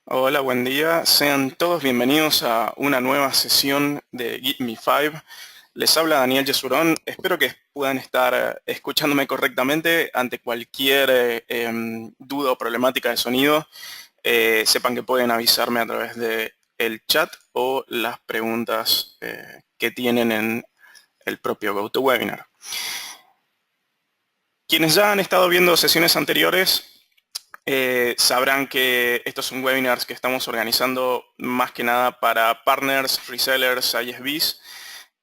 Hola, buen día. Sean todos bienvenidos a una nueva sesión de Give Me Five. Les habla Daniel Yesurón. Espero que puedan estar escuchándome correctamente ante cualquier duda o problemática de sonido. Sepan que pueden avisarme a través de el chat o las preguntas que tienen en el propio GoToWebinar. Quienes ya han estado viendo sesiones anteriores sabrán que estos son webinars que estamos organizando más que nada para partners, resellers, ISVs.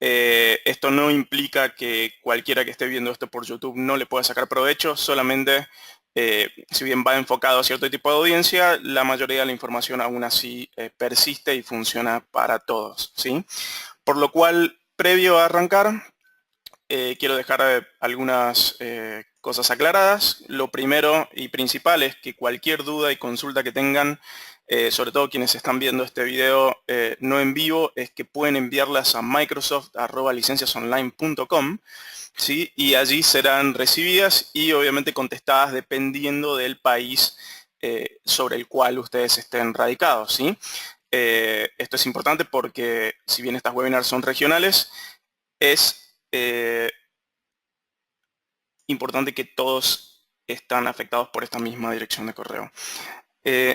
Esto no implica que cualquiera que esté viendo esto por YouTube no le pueda sacar provecho, solamente si bien va enfocado a cierto tipo de audiencia, la mayoría de la información aún así persiste y funciona para todos, ¿sí? Por lo cual, previo a arrancar, quiero dejar algunas cosas aclaradas. Lo primero y principal es que cualquier duda y consulta que tengan, sobre todo quienes están viendo este video no en vivo, es que pueden enviarlas a microsoft@licenciasonline.com, ¿sí? Y allí serán recibidas y obviamente contestadas dependiendo del país sobre el cual ustedes estén radicados, ¿sí? Esto es importante porque si bien estas webinars son regionales, es importante que todos están afectados por esta misma dirección de correo.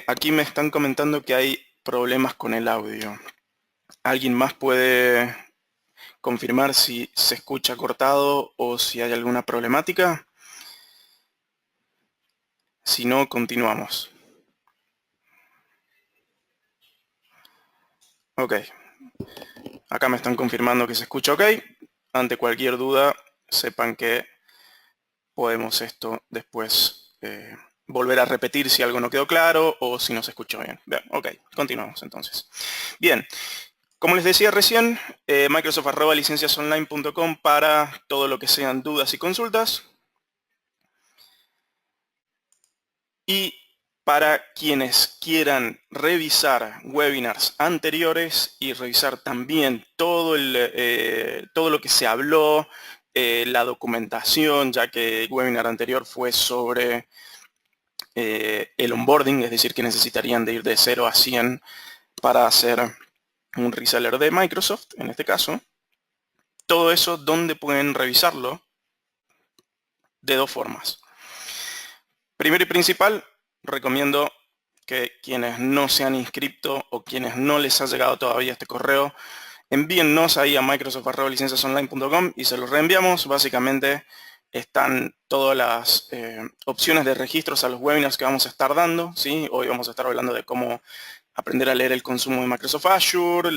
Aquí me están comentando que hay problemas con el audio. ¿Alguien más puede confirmar si se escucha cortado o si hay alguna problemática? Si no, continuamos. Ok. Acá me están confirmando que se escucha ok. Ante cualquier duda, sepan que podemos esto después volver a repetir si algo no quedó claro o si no se escuchó bien. Bien, ok, continuamos entonces. Bien, como les decía recién, Microsoft@licenciasonline.com para todo lo que sean dudas y consultas. Y para quienes quieran revisar webinars anteriores y revisar también todo lo que se habló, la documentación, ya que el webinar anterior fue sobre el onboarding, es decir, que necesitarían de ir de 0 a 100 para hacer un reseller de Microsoft, en este caso. Todo eso, ¿dónde pueden revisarlo? De dos formas. Primero y principal, recomiendo que quienes no se han inscrito o quienes no les ha llegado todavía este correo, envíennos ahí a microsoft@licenciasonline.com y se los reenviamos. Básicamente están todas las opciones de registros a los webinars que vamos a estar dando, ¿sí? Hoy vamos a estar hablando de cómo aprender a leer el consumo de Microsoft Azure.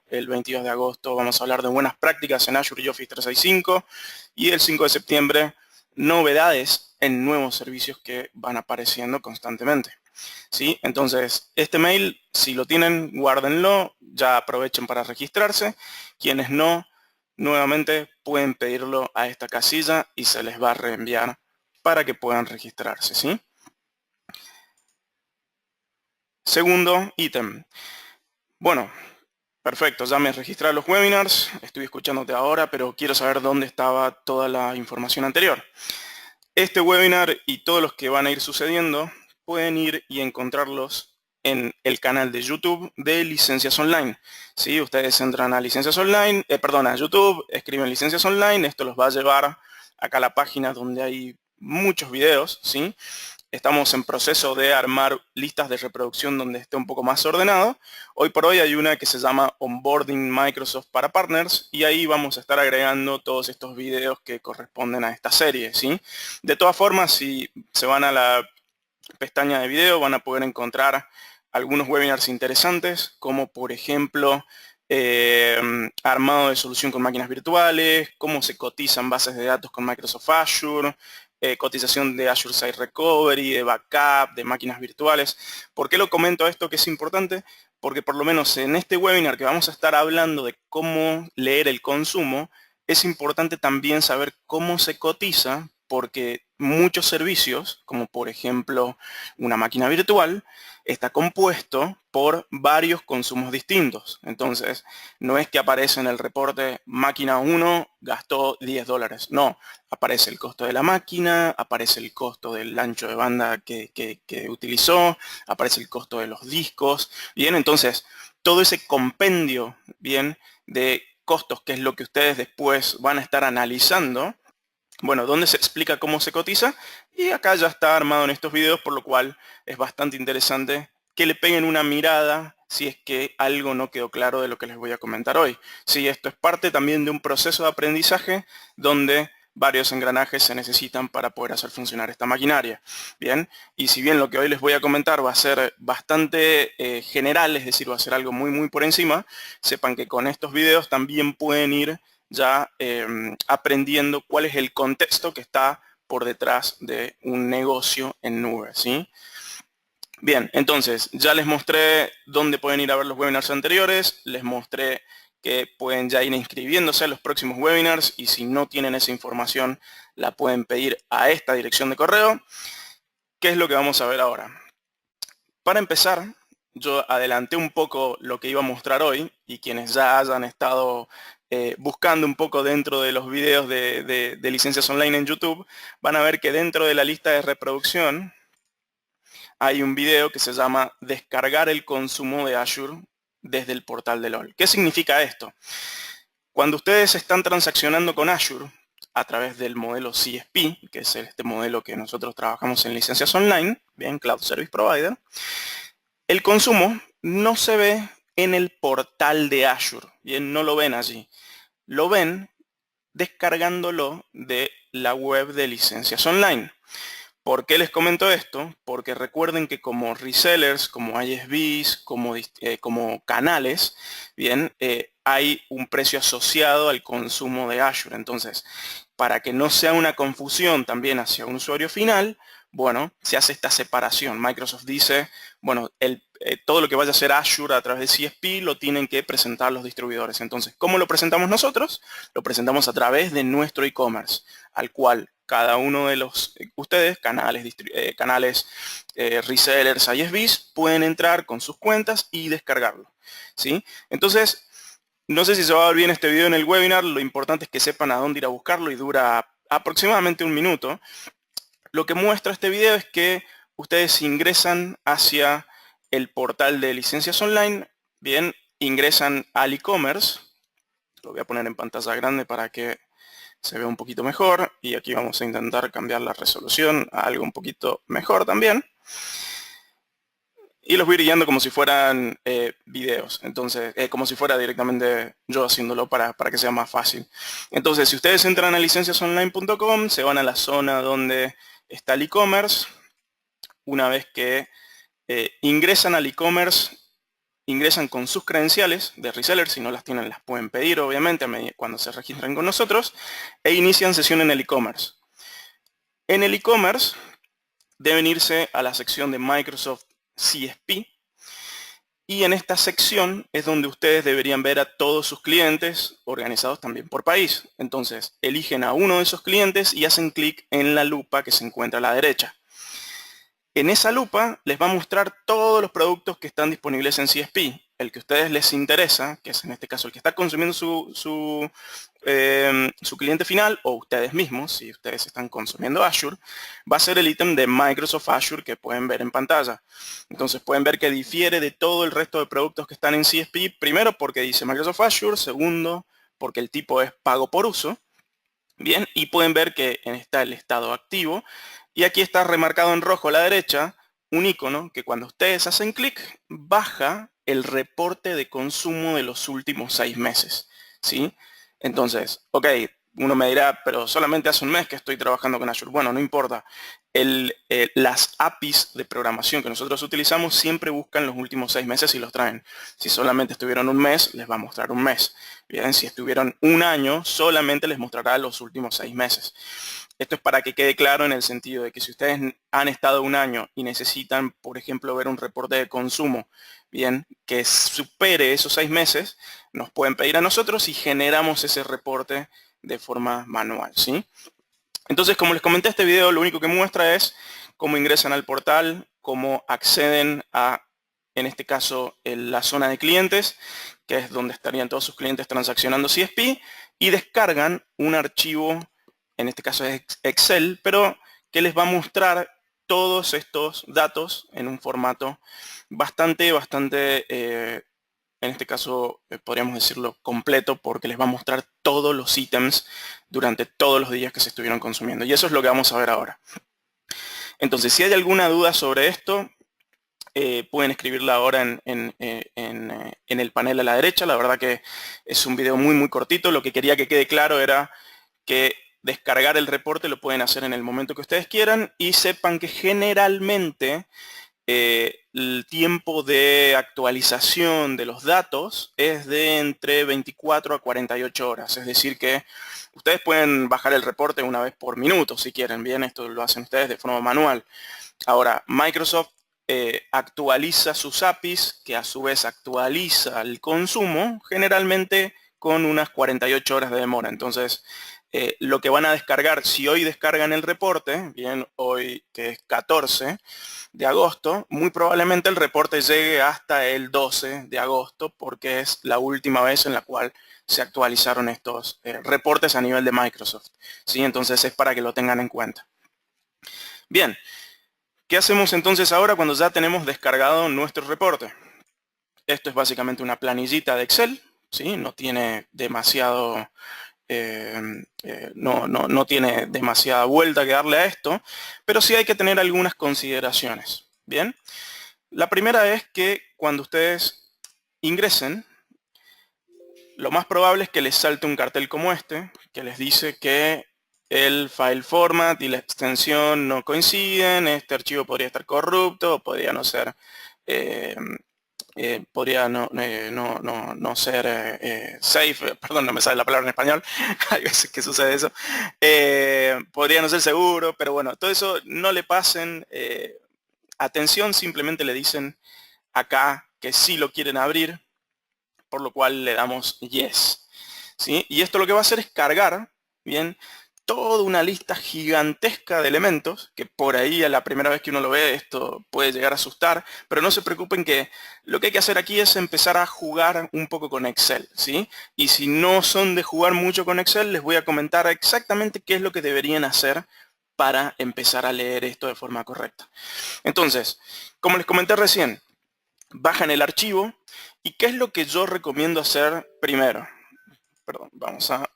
El 22 de agosto vamos a hablar de buenas prácticas en Azure y Office 365. Y el 5 de septiembre, novedades en nuevos servicios que van apareciendo constantemente, ¿sí? Entonces, este mail, si lo tienen, guárdenlo, ya aprovechen para registrarse. Quienes no, nuevamente pueden pedirlo a esta casilla y se les va a reenviar para que puedan registrarse, ¿sí? Segundo ítem. Bueno, perfecto, ya me registré a los webinars, estoy escuchándote ahora, pero quiero saber dónde estaba toda la información anterior. Este webinar y todos los que van a ir sucediendo pueden ir y encontrarlos en el canal de YouTube de Licencias Online. ¿Sí? Ustedes entran a Licencias Online, a YouTube, escriben Licencias Online, esto los va a llevar acá a la página donde hay muchos videos, ¿sí? Estamos en proceso de armar listas de reproducción donde esté un poco más ordenado. Hoy por hoy hay una que se llama Onboarding Microsoft para Partners y ahí vamos a estar agregando todos estos videos que corresponden a esta serie, ¿sí? De todas formas, si se van a la pestaña de video van a poder encontrar algunos webinars interesantes, como por ejemplo armado de solución con máquinas virtuales, cómo se cotizan bases de datos con Microsoft Azure, cotización de Azure Site Recovery, de backup, de máquinas virtuales. ¿Por qué lo comento esto que es importante? Porque por lo menos en este webinar que vamos a estar hablando de cómo leer el consumo, es importante también saber cómo se cotiza porque muchos servicios, como por ejemplo una máquina virtual, está compuesto por varios consumos distintos. Entonces, no es que aparece en el reporte máquina 1 gastó $10. No, aparece el costo de la máquina, aparece el costo del ancho de banda que utilizó, aparece el costo de los discos. Bien, entonces, todo ese compendio, bien, de costos, que es lo que ustedes después van a estar analizando, bueno, donde se explica cómo se cotiza, y acá ya está armado en estos videos, por lo cual es bastante interesante que le peguen una mirada si es que algo no quedó claro de lo que les voy a comentar hoy. Sí, esto es parte también de un proceso de aprendizaje donde varios engranajes se necesitan para poder hacer funcionar esta maquinaria. Bien, y si bien lo que hoy les voy a comentar va a ser bastante general, es decir, va a ser algo muy por encima, sepan que con estos videos también pueden ir ya aprendiendo cuál es el contexto que está por detrás de un negocio en nube, ¿sí? Bien, entonces ya les mostré dónde pueden ir a ver los webinars anteriores, les mostré que pueden ya ir inscribiéndose a los próximos webinars y si no tienen esa información la pueden pedir a esta dirección de correo. ¿Qué es lo que vamos a ver ahora? Para empezar, yo adelanté un poco lo que iba a mostrar hoy y quienes ya hayan estado buscando un poco dentro de los videos de licencias online en YouTube, van a ver que dentro de la lista de reproducción hay un video que se llama Descargar el consumo de Azure desde el portal de LOL. ¿Qué significa esto? Cuando ustedes están transaccionando con Azure a través del modelo CSP, que es este modelo que nosotros trabajamos en licencias online, bien, Cloud Service Provider, el consumo no se ve en el portal de Azure, bien, no lo ven allí. Lo ven descargándolo de la web de licencias online. ¿Por qué les comento esto? Porque recuerden que como resellers, como ISVs, como canales, bien, hay un precio asociado al consumo de Azure. Entonces, para que no sea una confusión también hacia un usuario final, bueno, se hace esta separación. Microsoft dice, bueno, todo lo que vaya a ser Azure a través de CSP lo tienen que presentar los distribuidores. Entonces, ¿cómo lo presentamos nosotros? Lo presentamos a través de nuestro e-commerce, al cual cada uno de los ustedes, canales resellers, ISVs, pueden entrar con sus cuentas y descargarlo, ¿sí? Entonces, no sé si se va a ver bien este video en el webinar, lo importante es que sepan a dónde ir a buscarlo y dura aproximadamente 1 minuto. Lo que muestra este video es que ustedes ingresan hacia el portal de licencias online, bien, ingresan al e-commerce, lo voy a poner en pantalla grande para que se vea un poquito mejor y aquí vamos a intentar cambiar la resolución a algo un poquito mejor también. Y los voy a ir guiando como si fueran videos, entonces, como si fuera directamente yo haciéndolo para que sea más fácil. Entonces, si ustedes entran a licenciasonline.com, se van a la zona donde está el e-commerce. Una vez que ingresan al e-commerce, ingresan con sus credenciales de reseller, si no las tienen las pueden pedir obviamente cuando se registren con nosotros, e inician sesión en el e-commerce. En el e-commerce deben irse a la sección de Microsoft CSP y en esta sección es donde ustedes deberían ver a todos sus clientes organizados también por país. Entonces eligen a uno de esos clientes y hacen clic en la lupa que se encuentra a la derecha. En esa lupa les va a mostrar todos los productos que están disponibles en CSP. El que a ustedes les interesa, que es en este caso el que está consumiendo su cliente final, o ustedes mismos, si ustedes están consumiendo Azure, va a ser el ítem de Microsoft Azure que pueden ver en pantalla. Entonces pueden ver que difiere de todo el resto de productos que están en CSP, primero porque dice Microsoft Azure, segundo porque el tipo es pago por uso. Bien, y pueden ver que está el estado activo y aquí está remarcado en rojo a la derecha un icono que cuando ustedes hacen clic baja el reporte de consumo de los últimos 6 meses, ¿sí? Entonces, ok, uno me dirá, pero solamente hace un mes que estoy trabajando con Azure. Bueno, no importa. Las APIs de programación que nosotros utilizamos siempre buscan los últimos 6 meses y los traen. Si solamente estuvieron un mes, les va a mostrar un mes. Bien, si estuvieron un año, solamente les mostrará los últimos 6 meses. Esto es para que quede claro en el sentido de que si ustedes han estado un año y necesitan, por ejemplo, ver un reporte de consumo, bien, que supere esos 6 meses, nos pueden pedir a nosotros y generamos ese reporte de forma manual, ¿sí? Entonces, como les comenté, este video lo único que muestra es cómo ingresan al portal, cómo acceden a, en este caso, la zona de clientes, que es donde estarían todos sus clientes transaccionando CSP, y descargan un archivo, en este caso es Excel, pero que les va a mostrar todos estos datos en un formato bastante, en este caso podríamos decirlo completo, porque les va a mostrar todos los ítems durante todos los días que se estuvieron consumiendo. Y eso es lo que vamos a ver ahora. Entonces, si hay alguna duda sobre esto, pueden escribirla ahora en el panel a la derecha. La verdad que es un video muy cortito. Lo que quería que quede claro era que descargar el reporte lo pueden hacer en el momento que ustedes quieran, y sepan que generalmente el tiempo de actualización de los datos es de entre 24 a 48 horas. Es decir que ustedes pueden bajar el reporte una vez por minuto si quieren. Bien, esto lo hacen ustedes de forma manual. Ahora, Microsoft actualiza sus APIs, que a su vez actualiza el consumo, generalmente con unas 48 horas de demora. Entonces, lo que van a descargar, si hoy descargan el reporte, bien, hoy que es 14 de agosto, muy probablemente el reporte llegue hasta el 12 de agosto, porque es la última vez en la cual se actualizaron estos reportes a nivel de Microsoft. ¿Sí? Entonces es para que lo tengan en cuenta. Bien, ¿qué hacemos entonces ahora cuando ya tenemos descargado nuestro reporte? Esto es básicamente una planillita de Excel, ¿sí? No tiene demasiado... no tiene demasiada vuelta que darle a esto, pero sí hay que tener algunas consideraciones. Bien, la primera es que cuando ustedes ingresen, lo más probable es que les salte un cartel como este, que les dice que el file format y la extensión no coinciden, este archivo podría estar corrupto, podría no ser... podría no ser safe, perdón, no me sale la palabra en español, hay veces que sucede eso, podría no ser seguro, pero bueno, todo eso no le pasen atención, simplemente le dicen acá que sí lo quieren abrir, por lo cual le damos yes, ¿sí? Y esto lo que va a hacer es cargar, bien, toda una lista gigantesca de elementos, que por ahí a la primera vez que uno lo ve esto puede llegar a asustar, pero no se preocupen que lo que hay que hacer aquí es empezar a jugar un poco con Excel, ¿sí? Y si no son de jugar mucho con Excel, les voy a comentar exactamente qué es lo que deberían hacer para empezar a leer esto de forma correcta. Entonces, como les comenté recién, bajan el archivo, y ¿qué es lo que yo recomiendo hacer primero? Perdón, vamos a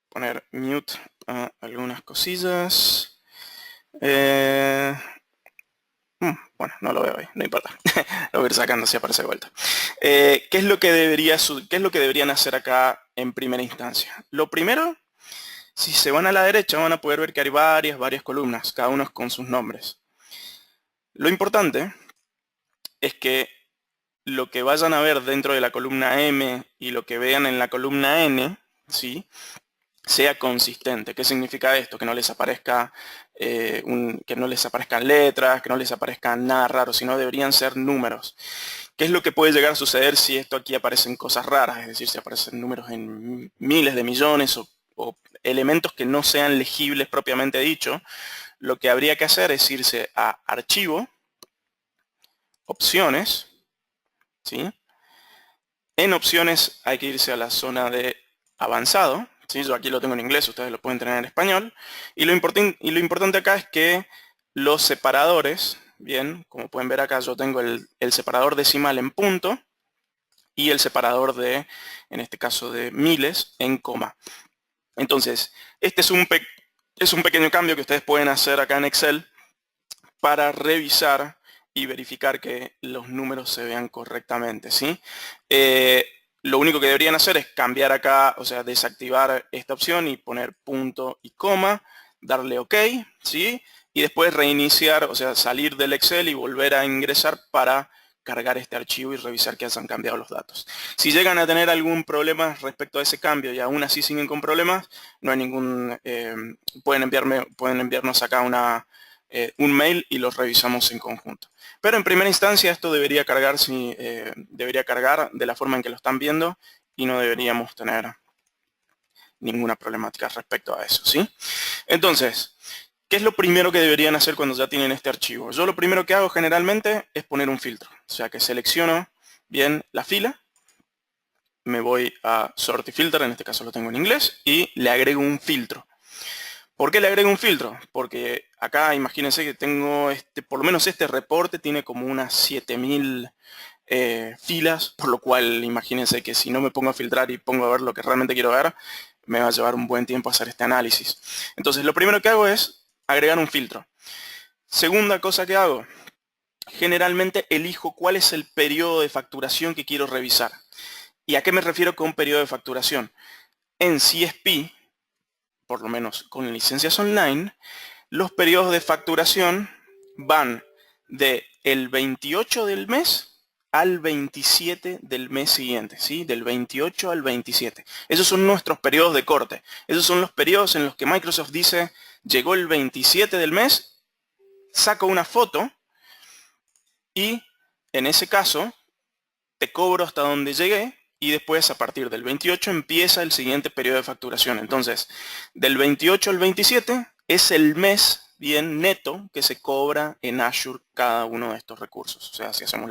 poner mute a algunas cosillas. Bueno, no lo veo ahí, no importa. Lo voy a ir sacando si aparece de vuelta. ¿Qué es lo que deberían hacer acá en primera instancia? Lo primero, si se van a la derecha van a poder ver que hay varias columnas, cada uno con sus nombres. Lo importante es que lo que vayan a ver dentro de la columna M y lo que vean en la columna N, ¿sí?, sea consistente. ¿Qué significa esto? Que no les aparezca que no les aparezcan letras, que no les aparezcan nada raro, sino deberían ser números. ¿Qué es lo que puede llegar a suceder si esto aquí aparecen cosas raras? Es decir, si aparecen números en miles de millones o elementos que no sean legibles propiamente dicho. Lo que habría que hacer es irse a Archivo, Opciones, ¿sí? En Opciones hay que irse a la zona de Avanzado, ¿sí? Yo aquí lo tengo en inglés, ustedes lo pueden tener en español. Y lo importante acá es que los separadores, bien, como pueden ver acá yo tengo el separador decimal en punto y el separador de, en este caso de miles, en coma. Entonces, este es un pequeño cambio que ustedes pueden hacer acá en Excel para revisar y verificar que los números se vean correctamente, ¿sí? Lo único que deberían hacer es cambiar acá, o sea, desactivar esta opción y poner punto y coma, darle OK, ¿sí? Y después reiniciar, o sea, salir del Excel y volver a ingresar para cargar este archivo y revisar que hayan cambiado los datos. Si llegan a tener algún problema respecto a ese cambio y aún así siguen con problemas, no hay ningún... pueden enviarnos acá un mail y los revisamos en conjunto. Pero en primera instancia esto debería cargar, debería cargar de la forma en que lo están viendo y no deberíamos tener ninguna problemática respecto a eso, ¿sí? Entonces, ¿qué es lo primero que deberían hacer cuando ya tienen este archivo? Yo lo primero que hago generalmente es poner un filtro. O sea que selecciono bien la fila, me voy a Sort y Filter, en este caso lo tengo en inglés, y le agrego un filtro. ¿Por qué le agrego un filtro? Porque acá imagínense que tengo, por lo menos este reporte tiene como unas 7000 filas, por lo cual imagínense que si no me pongo a filtrar y pongo a ver lo que realmente quiero ver, me va a llevar un buen tiempo hacer este análisis. Entonces lo primero que hago es agregar un filtro. Segunda cosa que hago, generalmente elijo cuál es el periodo de facturación que quiero revisar. ¿Y a qué me refiero con periodo de facturación? En CSP, por lo menos con licencias online, los periodos de facturación van de el 28 del mes al 27 del mes siguiente, ¿sí? Del 28 al 27. Esos son nuestros periodos de corte. Esos son los periodos en los que Microsoft dice, llegó el 27 del mes, saco una foto y en ese caso te cobro hasta donde llegué y después a partir del 28 empieza el siguiente periodo de facturación. Entonces, del 28 al 27 es el mes bien neto que se cobra en Azure cada uno de estos recursos. O sea, si hacemos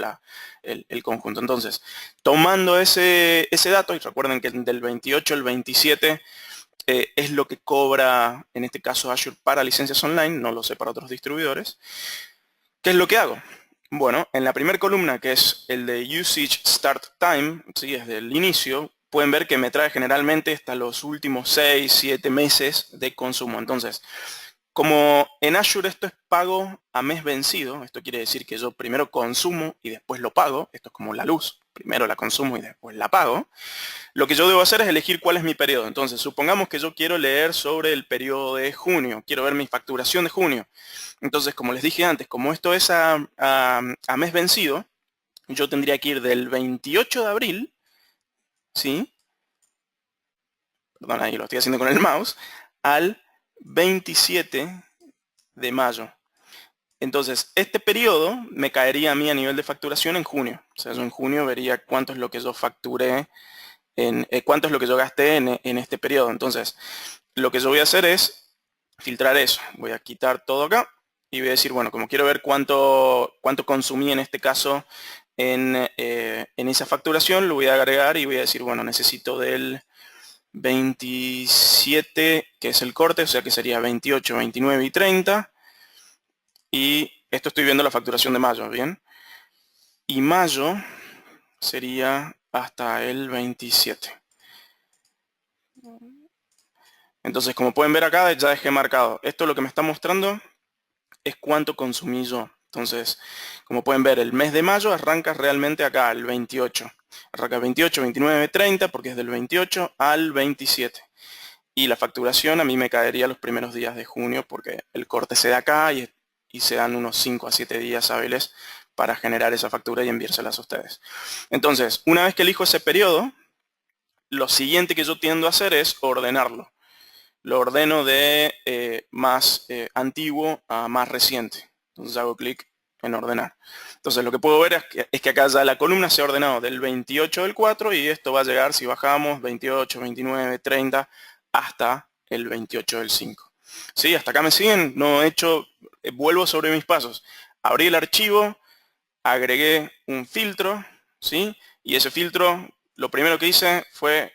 el conjunto. Entonces, tomando ese dato, y recuerden que del 28 al 27 es lo que cobra, en este caso Azure para licencias online, no lo sé para otros distribuidores. ¿Qué es lo que hago? Bueno, en la primera columna, que es el de Usage Start Time, ¿sí? Desde el inicio, pueden ver que me trae generalmente hasta los últimos 6, 7 meses de consumo. Entonces, como en Azure esto es pago a mes vencido, esto quiere decir que yo primero consumo y después lo pago, esto es como la luz, primero la consumo y después la pago, lo que yo debo hacer es elegir cuál es mi periodo. Entonces, supongamos que yo quiero leer sobre el periodo de junio, quiero ver mi facturación de junio. Entonces, como les dije antes, como esto es a mes vencido, yo tendría que ir del 28 de abril, ¿sí? Perdón, ahí lo estoy haciendo con el mouse, al 27 de mayo. Entonces, este periodo me caería a mí a nivel de facturación en junio. O sea, yo en junio vería cuánto es lo que yo facturé, cuánto es lo que yo gasté en este periodo. Entonces, lo que yo voy a hacer es filtrar eso. Voy a quitar todo acá y voy a decir, bueno, como quiero ver cuánto consumí en este caso en esa facturación, lo voy a agregar y voy a decir, bueno, necesito del 27, que es el corte, o sea que sería 28, 29 y 30. Y esto estoy viendo la facturación de mayo, ¿bien? Y mayo sería hasta el 27. Entonces, como pueden ver acá, ya dejé marcado. Esto lo que me está mostrando es cuánto consumí yo. Entonces, como pueden ver, el mes de mayo arranca realmente acá, el 28. Arranca 28, 29, 30, porque es del 28 al 27. Y la facturación a mí me caería los primeros días de junio, porque el corte se da acá y se dan unos 5 a 7 días hábiles para generar esa factura y enviárselas a ustedes. Entonces, una vez que elijo ese periodo, lo siguiente que yo tiendo a hacer es ordenarlo. Lo ordeno de más antiguo a más reciente. Entonces hago clic en ordenar. Entonces lo que puedo ver es que acá ya la columna se ha ordenado del 28 del 4 y esto va a llegar, si bajamos, 28, 29, 30, hasta el 28 del 5. ¿Sí? Hasta acá me siguen, no he hecho, vuelvo sobre mis pasos. Abrí el archivo, agregué un filtro, ¿sí? Y ese filtro, lo primero que hice fue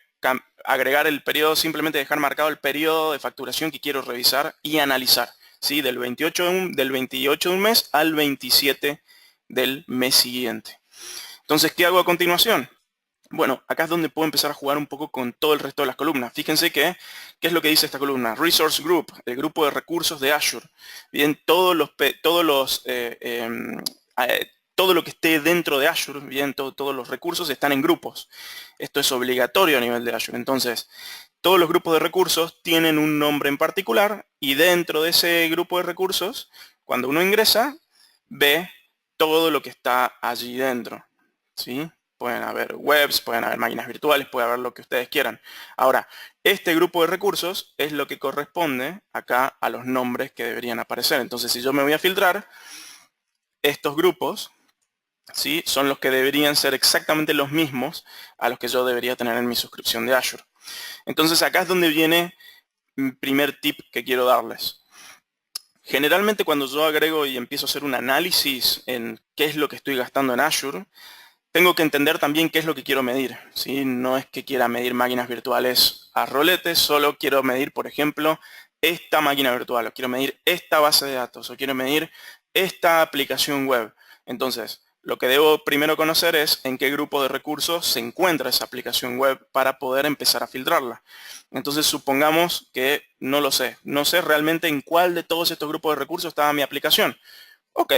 agregar el periodo, simplemente dejar marcado el periodo de facturación que quiero revisar y analizar, ¿sí? Del 28 de un mes al 27 del mes siguiente. Entonces, ¿qué hago a continuación? Bueno, acá es donde puedo empezar a jugar un poco con todo el resto de las columnas. Fíjense que, ¿qué es lo que dice esta columna? Resource Group, el grupo de recursos de Azure. Bien, todo lo que esté dentro de Azure, bien, todos los recursos están en grupos. Esto es obligatorio a nivel de Azure. Entonces, todos los grupos de recursos tienen un nombre en particular y dentro de ese grupo de recursos, cuando uno ingresa, ve todo lo que está allí dentro, ¿sí? Pueden haber webs, pueden haber máquinas virtuales, puede haber lo que ustedes quieran. Ahora, este grupo de recursos es lo que corresponde acá a los nombres que deberían aparecer. Entonces, si yo me voy a filtrar, estos grupos, ¿sí? Son los que deberían ser exactamente los mismos a los que yo debería tener en mi suscripción de Azure. Entonces acá es donde viene mi primer tip que quiero darles. Generalmente cuando yo agrego y empiezo a hacer un análisis en qué es lo que estoy gastando en Azure, tengo que entender también qué es lo que quiero medir, ¿sí? No es que quiera medir máquinas virtuales a roletes, solo quiero medir, por ejemplo, esta máquina virtual, o quiero medir esta base de datos, o quiero medir esta aplicación web. Entonces, lo que debo primero conocer es en qué grupo de recursos se encuentra esa aplicación web para poder empezar a filtrarla. Entonces, supongamos que no lo sé. No sé realmente en cuál de todos estos grupos de recursos estaba mi aplicación. Ok,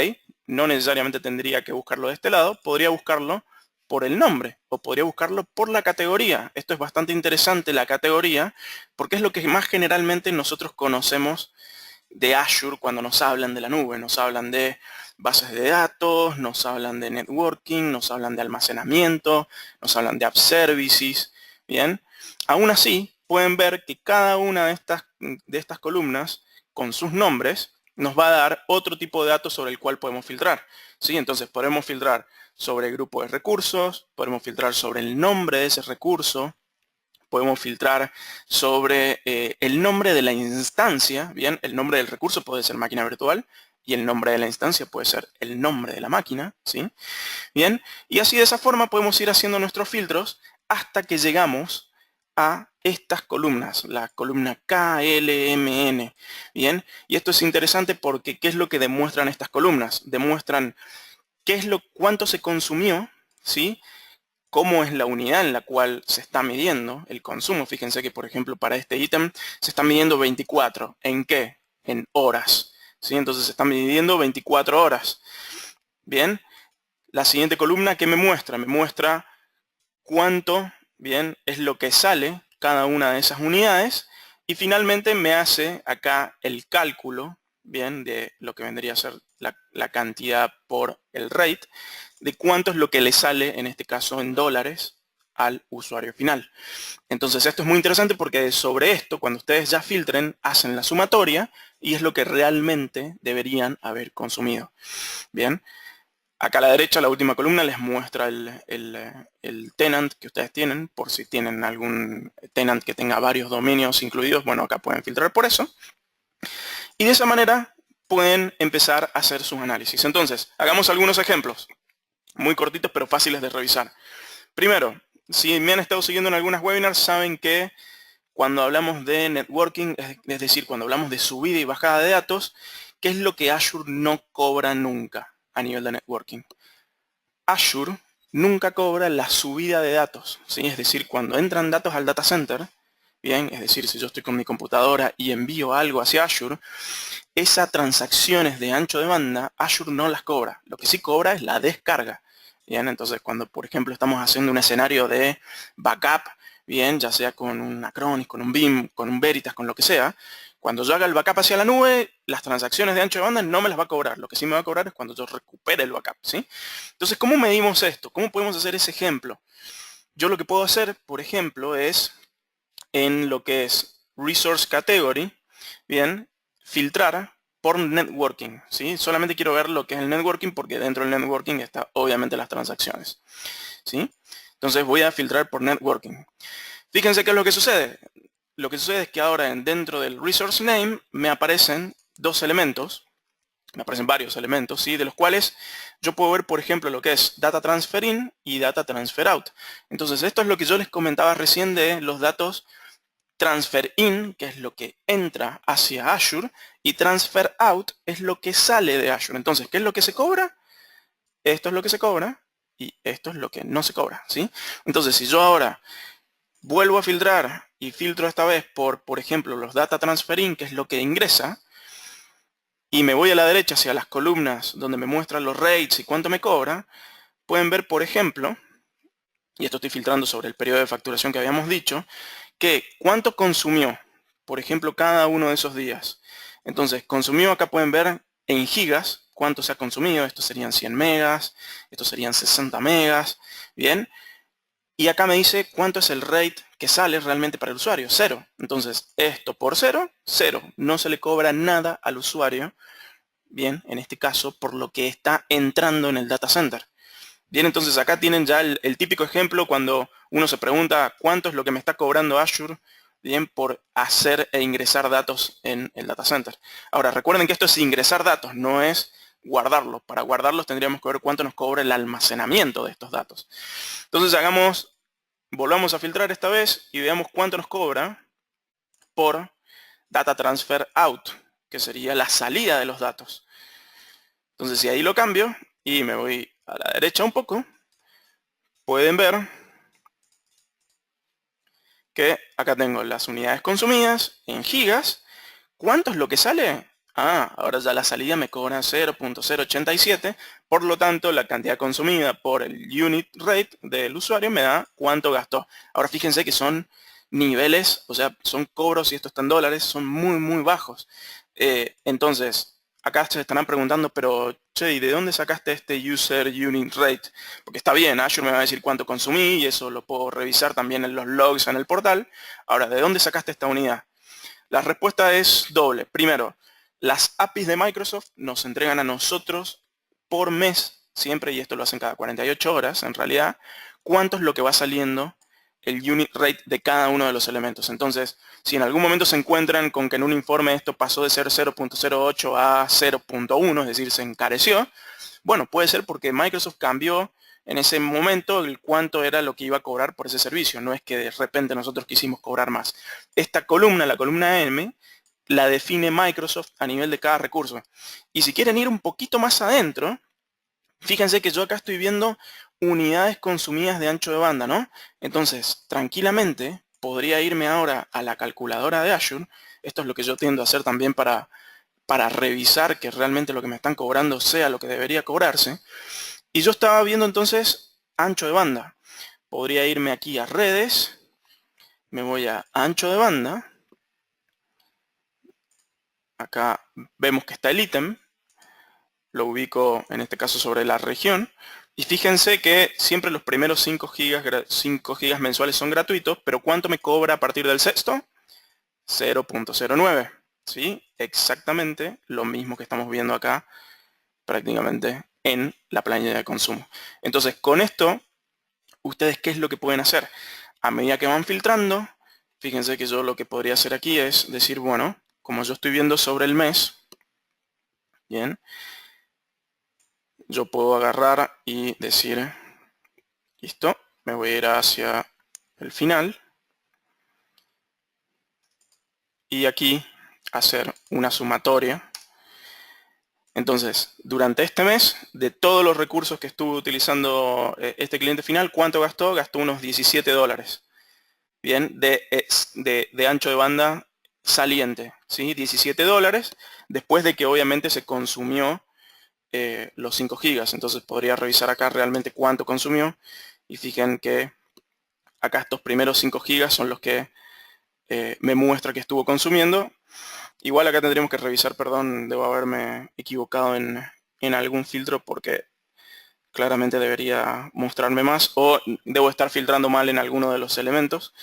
no necesariamente tendría que buscarlo de este lado, podría buscarlo por el nombre o podría buscarlo por la categoría. Esto es bastante interesante, la categoría, porque es lo que más generalmente nosotros conocemos de Azure cuando nos hablan de la nube. Nos hablan de bases de datos, nos hablan de networking, nos hablan de almacenamiento, nos hablan de app services. Bien, aún así pueden ver que cada una de estas columnas con sus nombres nos va a dar otro tipo de datos sobre el cual podemos filtrar. ¿Sí? Entonces podemos filtrar sobre el grupo de recursos, podemos filtrar sobre el nombre de ese recurso, podemos filtrar sobre el nombre de la instancia. Bien, el nombre del recurso puede ser máquina virtual y el nombre de la instancia puede ser el nombre de la máquina. ¿Sí? Bien, y así de esa forma podemos ir haciendo nuestros filtros hasta que llegamos a estas columnas, la columna K, L, M, N. Bien, y esto es interesante porque ¿qué es lo que demuestran estas columnas? Demuestran cuánto se consumió, ¿sí? Cómo es la unidad en la cual se está midiendo el consumo. Fíjense que, por ejemplo, para este ítem se está midiendo 24. ¿En qué? En horas. ¿Sí? Entonces se está midiendo 24 horas. Bien, la siguiente columna, ¿qué me muestra? Me muestra cuánto, bien, es lo que sale cada una de esas unidades. Y finalmente me hace acá el cálculo, bien, de lo que vendría a ser la cantidad por el rate, de cuánto es lo que le sale, en este caso en dólares, al usuario final. Entonces esto es muy interesante porque sobre esto, cuando ustedes ya filtren, hacen la sumatoria y es lo que realmente deberían haber consumido. Bien, acá a la derecha, la última columna, les muestra el tenant que ustedes tienen, por si tienen algún tenant que tenga varios dominios incluidos. Bueno, acá pueden filtrar por eso. Y de esa manera pueden empezar a hacer sus análisis. Entonces, hagamos algunos ejemplos, muy cortitos pero fáciles de revisar. Primero, si me han estado siguiendo en algunas webinars, saben que cuando hablamos de networking, es decir, cuando hablamos de subida y bajada de datos, ¿qué es lo que Azure no cobra nunca a nivel de networking? Azure nunca cobra la subida de datos, ¿sí? Es decir, cuando entran datos al data center, bien, es decir, si yo estoy con mi computadora y envío algo hacia Azure, esas transacciones de ancho de banda, Azure no las cobra. Lo que sí cobra es la descarga. Bien, entonces cuando, por ejemplo, estamos haciendo un escenario de backup, bien, ya sea con un Acronis, con un Veeam, con un Veritas, con lo que sea, cuando yo haga el backup hacia la nube, las transacciones de ancho de banda no me las va a cobrar. Lo que sí me va a cobrar es cuando yo recupere el backup, ¿sí? Entonces, ¿cómo medimos esto? ¿Cómo podemos hacer ese ejemplo? Yo lo que puedo hacer, por ejemplo, es en lo que es Resource Category, bien, filtrar por networking, ¿sí? Solamente quiero ver lo que es el networking porque dentro del networking está obviamente las transacciones, ¿sí? Entonces voy a filtrar por networking. Fíjense qué es lo que sucede. Lo que sucede es que ahora dentro del resource name me aparecen dos elementos, me aparecen varios elementos, ¿sí? De los cuales yo puedo ver, por ejemplo, lo que es data transfer in y data transfer out. Entonces esto es lo que yo les comentaba recién de los datos transfer in, que es lo que entra hacia Azure, y transfer out es lo que sale de Azure. Entonces, ¿qué es lo que se cobra? Esto es lo que se cobra y esto es lo que no se cobra, ¿sí? Entonces, si yo ahora vuelvo a filtrar y filtro esta vez por ejemplo, los data transfer in, que es lo que ingresa, y me voy a la derecha hacia las columnas donde me muestran los rates y cuánto me cobra, pueden ver, por ejemplo, y esto estoy filtrando sobre el periodo de facturación que habíamos dicho, que cuánto consumió, por ejemplo, cada uno de esos días. Entonces, consumió, acá pueden ver en gigas cuánto se ha consumido. Estos serían 100 megas, estos serían 60 megas, ¿bien? Y acá me dice cuánto es el rate que sale realmente para el usuario, 0. Entonces, esto por 0, 0. No se le cobra nada al usuario, bien, en este caso, por lo que está entrando en el data center. Bien, entonces acá tienen ya el típico ejemplo cuando uno se pregunta cuánto es lo que me está cobrando Azure, bien, por hacer e ingresar datos en el data center. Ahora, recuerden que esto es ingresar datos, no es guardarlos. Para guardarlos tendríamos que ver cuánto nos cobra el almacenamiento de estos datos. Entonces volvamos a filtrar esta vez y veamos cuánto nos cobra por Data Transfer Out, que sería la salida de los datos. Entonces, si ahí lo cambio y me voy a la derecha un poco, pueden ver que acá tengo las unidades consumidas en gigas. ¿Cuánto es lo que sale? Ahora ya la salida me cobra 0.087, por lo tanto la cantidad consumida por el unit rate del usuario me da cuánto gastó. Ahora fíjense que son niveles, o sea, son cobros y esto está en dólares, son muy bajos. Entonces, acá se estarán preguntando, pero che, ¿y de dónde sacaste este user unit rate? Porque está bien, Azure me va a decir cuánto consumí y eso lo puedo revisar también en los logs en el portal. Ahora, ¿de dónde sacaste esta unidad? La respuesta es doble. Primero, las APIs de Microsoft nos entregan a nosotros por mes, siempre, y esto lo hacen cada 48 horas en realidad, cuánto es lo que va saliendo el unit rate de cada uno de los elementos. Entonces, si en algún momento se encuentran con que en un informe esto pasó de ser 0.08 a 0.1, es decir, se encareció, bueno, puede ser porque Microsoft cambió en ese momento el cuánto era lo que iba a cobrar por ese servicio. No es que de repente nosotros quisimos cobrar más. Esta columna, la columna M, la define Microsoft a nivel de cada recurso. Y si quieren ir un poquito más adentro, fíjense que yo acá estoy viendo unidades consumidas de ancho de banda, ¿no? Entonces, tranquilamente, podría irme ahora a la calculadora de Azure. Esto es lo que yo tiendo a hacer también para revisar que realmente lo que me están cobrando sea lo que debería cobrarse. Y yo estaba viendo entonces ancho de banda. Podría irme aquí a redes, me voy a ancho de banda. Acá vemos que está el ítem, lo ubico en este caso sobre la región. Y fíjense que siempre los primeros 5 gigas mensuales son gratuitos, pero ¿cuánto me cobra a partir del sexto? 0.09. ¿Sí? Exactamente lo mismo que estamos viendo acá prácticamente en la planilla de consumo. Entonces, con esto, ¿ustedes qué es lo que pueden hacer? A medida que van filtrando, fíjense que yo lo que podría hacer aquí es decir, bueno, como yo estoy viendo sobre el mes, bien, yo puedo agarrar y decir, listo, me voy a ir hacia el final y aquí hacer una sumatoria. Entonces, durante este mes, de todos los recursos que estuvo utilizando este cliente final, ¿cuánto gastó? Gastó unos 17 dólares. Bien, de ancho de banda saliente, ¿sí? 17 dólares, después de que obviamente se consumió los 5 gigas. Entonces podría revisar acá realmente cuánto consumió. Y fijen que acá estos primeros 5 gigas son los que me muestra que estuvo consumiendo. Igual acá tendríamos que revisar, perdón, debo haberme equivocado en algún filtro porque claramente debería mostrarme más o debo estar filtrando mal en alguno de los elementos.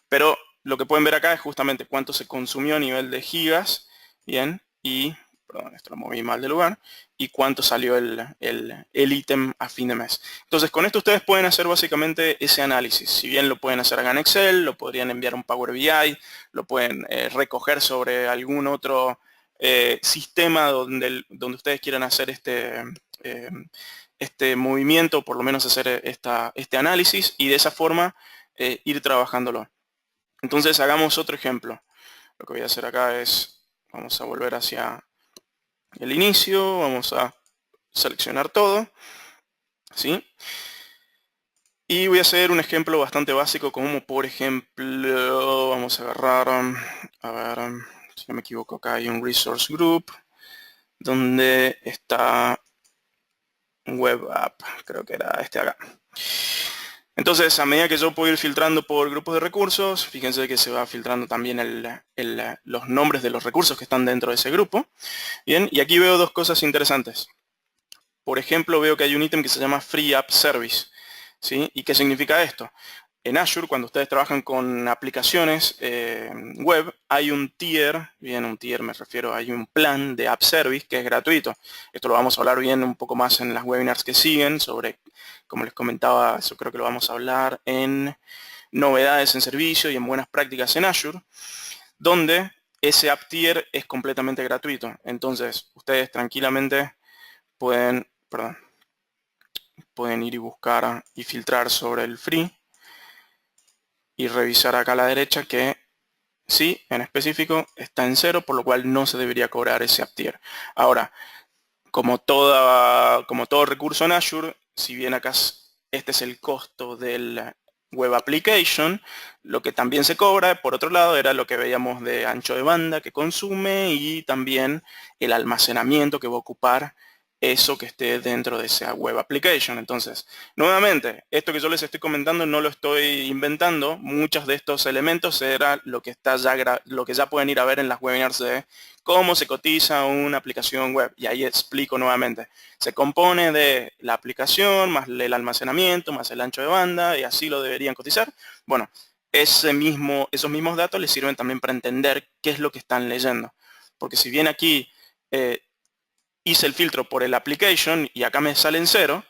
Pero lo que pueden ver acá es justamente cuánto se consumió a nivel de gigas, bien, y, perdón, esto lo moví mal de lugar, y cuánto salió el ítem a fin de mes. Entonces, con esto ustedes pueden hacer básicamente ese análisis. Si bien lo pueden hacer acá en Excel, lo podrían enviar a un Power BI, lo pueden recoger sobre algún otro sistema donde ustedes quieran hacer este movimiento, por lo menos hacer este análisis, y de esa forma ir trabajándolo. Entonces hagamos otro ejemplo. Lo que voy a hacer acá es, vamos a volver hacia el inicio, vamos a seleccionar todo, ¿sí? Y voy a hacer un ejemplo bastante básico, como por ejemplo, vamos a agarrar, a ver, si no me equivoco, acá hay un resource group, donde está web app, creo que era este acá. Entonces, a medida que yo puedo ir filtrando por grupos de recursos, fíjense que se va filtrando también los nombres de los recursos que están dentro de ese grupo. Bien, y aquí veo dos cosas interesantes. Por ejemplo, veo que hay un ítem que se llama Free App Service, ¿sí? ¿Y qué significa esto? en Azure, cuando ustedes trabajan con aplicaciones web, hay un tier, bien, un tier me refiero, hay un plan de App Service que es gratuito. Esto lo vamos a hablar bien un poco más en las webinars que siguen sobre, como les comentaba, eso creo que lo vamos a hablar en novedades en servicio y en buenas prácticas en Azure, donde ese App Tier es completamente gratuito. Entonces, ustedes tranquilamente pueden ir y buscar y filtrar sobre el free y revisar acá a la derecha que sí, en específico, está en 0, por lo cual no se debería cobrar ese App Tier. Ahora, como todo recurso en Azure, si bien acá este es el costo del Web Application, lo que también se cobra, por otro lado, era lo que veíamos de ancho de banda que consume y también el almacenamiento que va a ocupar eso que esté dentro de esa Web Application. Entonces, nuevamente, esto que yo les estoy comentando no lo estoy inventando. Muchos de estos elementos era lo que ya pueden ir a ver en las webinars de cómo se cotiza una aplicación web. Y ahí explico nuevamente. Se compone de la aplicación, más el almacenamiento, más el ancho de banda, y así lo deberían cotizar. Bueno, esos mismos datos les sirven también para entender qué es lo que están leyendo. Porque si bien aquí hice el filtro por el application y acá me sale en 0,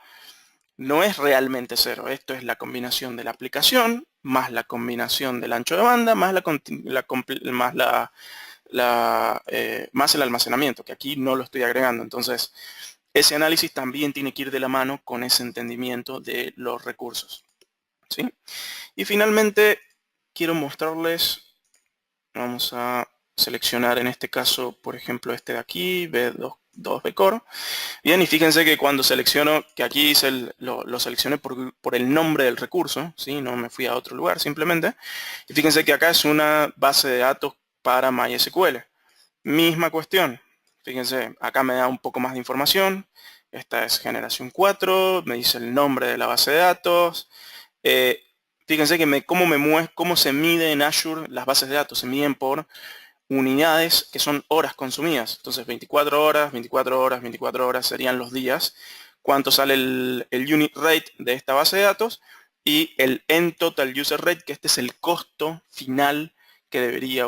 no es realmente 0. Esto es la combinación de la aplicación, más la combinación del ancho de banda, más más el almacenamiento, que aquí no lo estoy agregando. Entonces, ese análisis también tiene que ir de la mano con ese entendimiento de los recursos, ¿sí? Y finalmente, quiero mostrarles, vamos a seleccionar en este caso, por ejemplo, este de aquí, B2B Core. Bien, y fíjense que cuando selecciono, que aquí hice lo seleccioné por el nombre del recurso, ¿sí? No me fui a otro lugar simplemente. Y fíjense que acá es una base de datos para MySQL. Misma cuestión. Fíjense, acá me da un poco más de información. Esta es generación 4, me dice el nombre de la base de datos. Fíjense que cómo se mide en Azure las bases de datos. Se miden por unidades que son horas consumidas. Entonces 24 horas, 24 horas, 24 horas serían los días. Cuánto sale el unit rate de esta base de datos y el end total user rate, que este es el costo final que debería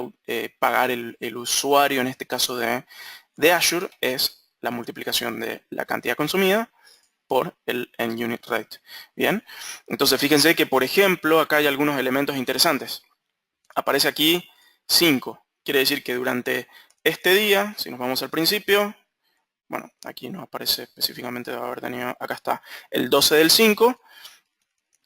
pagar el usuario, en este caso de Azure, es la multiplicación de la cantidad consumida por el end unit rate. Bien, entonces fíjense que, por ejemplo, acá hay algunos elementos interesantes. Aparece aquí 5. Quiere decir que durante este día, si nos vamos al principio, bueno, aquí nos aparece específicamente, debe haber tenido, acá está, el 12 del 5,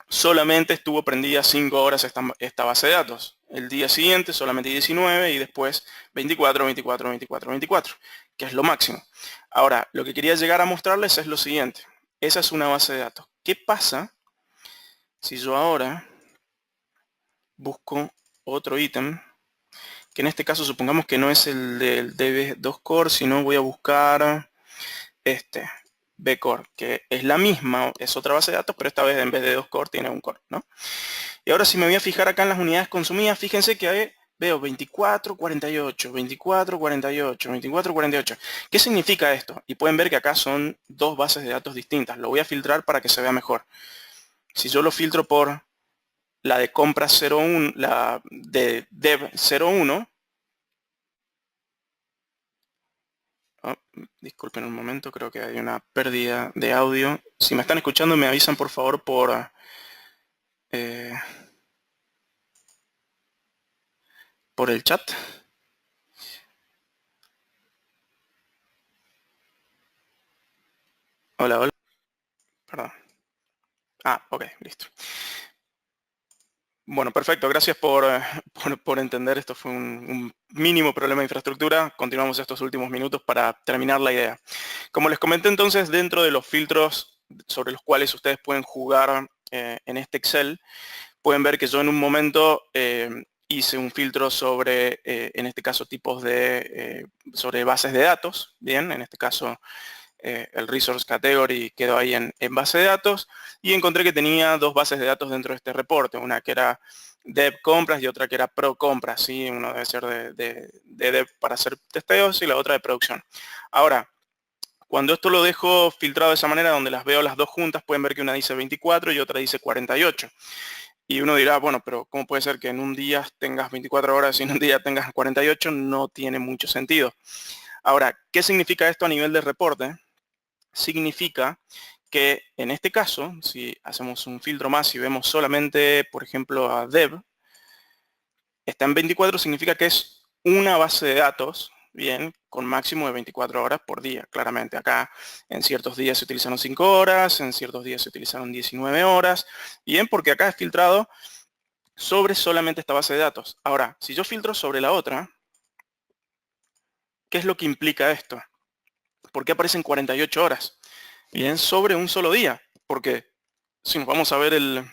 solamente estuvo prendida 5 horas esta base de datos. El día siguiente solamente 19 y después 24, 24, 24, 24, que es lo máximo. Ahora, lo que quería llegar a mostrarles es lo siguiente. Esa es una base de datos. ¿Qué pasa si yo ahora busco otro ítem? Que en este caso supongamos que no es el del DB2 Core, sino voy a buscar este, B Core, que es la misma, es otra base de datos, pero esta vez en vez de 2 Core tiene un Core, ¿no? Y ahora si me voy a fijar acá en las unidades consumidas, fíjense que veo 24, 48, 24, 48, 24, 48. ¿Qué significa esto? Y pueden ver que acá son dos bases de datos distintas. Lo voy a filtrar para que se vea mejor. Si yo lo filtro por la de compra 01, la de dev 01, disculpen un momento, creo que hay una pérdida de audio. Si me están escuchando, me avisan por favor por el chat. Hola, hola. Perdón. Ok, listo. Bueno, perfecto. Gracias por entender. Esto fue un mínimo problema de infraestructura. Continuamos estos últimos minutos para terminar la idea. Como les comenté entonces, dentro de los filtros sobre los cuales ustedes pueden jugar en este Excel, pueden ver que yo en un momento hice un filtro sobre, en este caso, sobre bases de datos. Bien, en este caso el Resource Category quedó ahí en base de datos y encontré que tenía dos bases de datos dentro de este reporte, una que era Dev Compras y otra que era Pro Compras, ¿sí? Uno debe ser de Dev para hacer testeos y la otra de producción. Ahora, cuando esto lo dejo filtrado de esa manera, donde las veo las dos juntas, pueden ver que una dice 24 y otra dice 48. Y uno dirá, bueno, pero ¿cómo puede ser que en un día tengas 24 horas y en un día tengas 48? No tiene mucho sentido. Ahora, ¿qué significa esto a nivel de reporte? Significa que en este caso, si hacemos un filtro más y vemos solamente, por ejemplo, a Dev, está en 24, significa que es una base de datos, bien, con máximo de 24 horas por día. Claramente acá en ciertos días se utilizaron 5 horas, en ciertos días se utilizaron 19 horas, bien, porque acá es filtrado sobre solamente esta base de datos. Ahora, si yo filtro sobre la otra, ¿qué es lo que implica esto? ¿Por qué aparecen 48 horas? Bien, sobre un solo día, porque si nos vamos a ver el